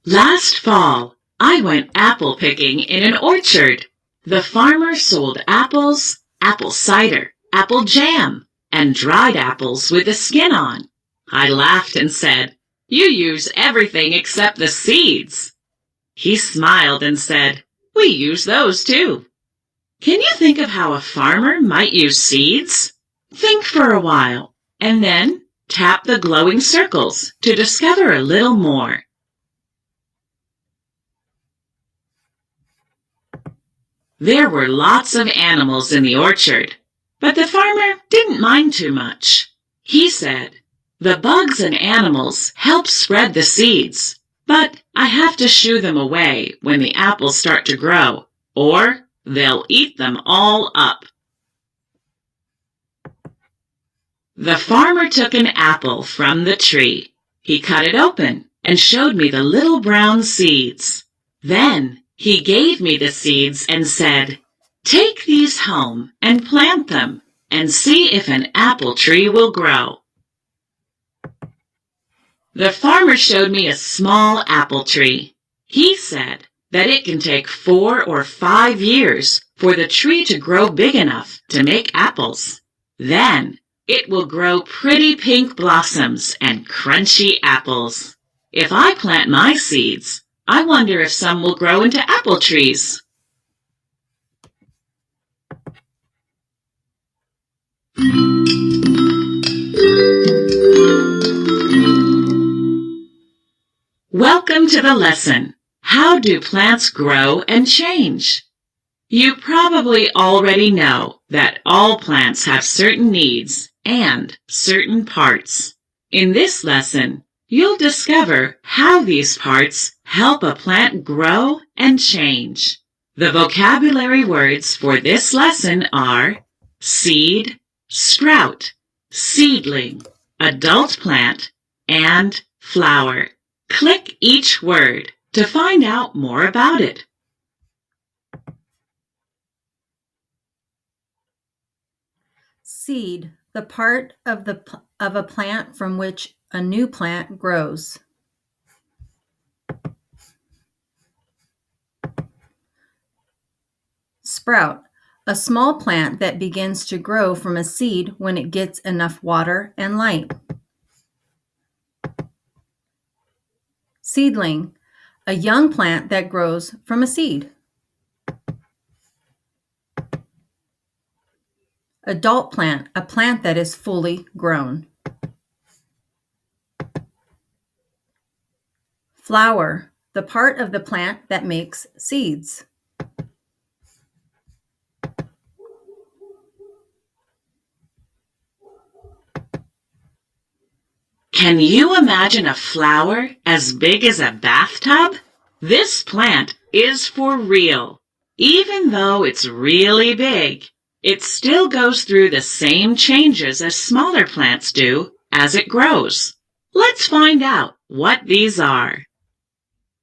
Last fall, I went apple picking in an orchard. The farmer sold apples, apple cider, apple jam, and dried apples with the skin on. I laughed and said, "You use everything except the seeds." He smiled and said, "We use those too." Can you think of how a farmer might use seeds? Think for a while, and then tap the glowing circles to discover a little more. There were lots of animals in the orchard, but the farmer didn't mind too much. He said, "The bugs and animals help spread the seeds, but I have to shoo them away when the apples start to grow, or they'll eat them all up." The farmer took an apple from the tree. He cut it open and showed me the little brown seeds. Then he gave me the seeds and said, "Take these home and plant them and see if an apple tree will grow." The farmer showed me a small apple tree. He said that it can take 4 or 5 years for the tree to grow big enough to make apples. Then it will grow pretty pink blossoms and crunchy apples. If I plant my seeds, I wonder if some will grow into apple trees. Welcome to the lesson, How Do Plants Grow and Change? You probably already know that all plants have certain needs and certain parts. In this lesson, you'll discover how these parts help a plant grow and change. The vocabulary words for this lesson are seed, sprout, seedling, adult plant, and flower. Click each word to find out more about it. Seed, the part of a plant from which a new plant grows. Sprout, a small plant that begins to grow from a seed when it gets enough water and light. Seedling, a young plant that grows from a seed. Adult plant, a plant that is fully grown. Flower, the part of the plant that makes seeds. Can you imagine a flower as big as a bathtub? This plant is for real. Even though it's really big, it still goes through the same changes as smaller plants do as it grows. Let's find out what these are.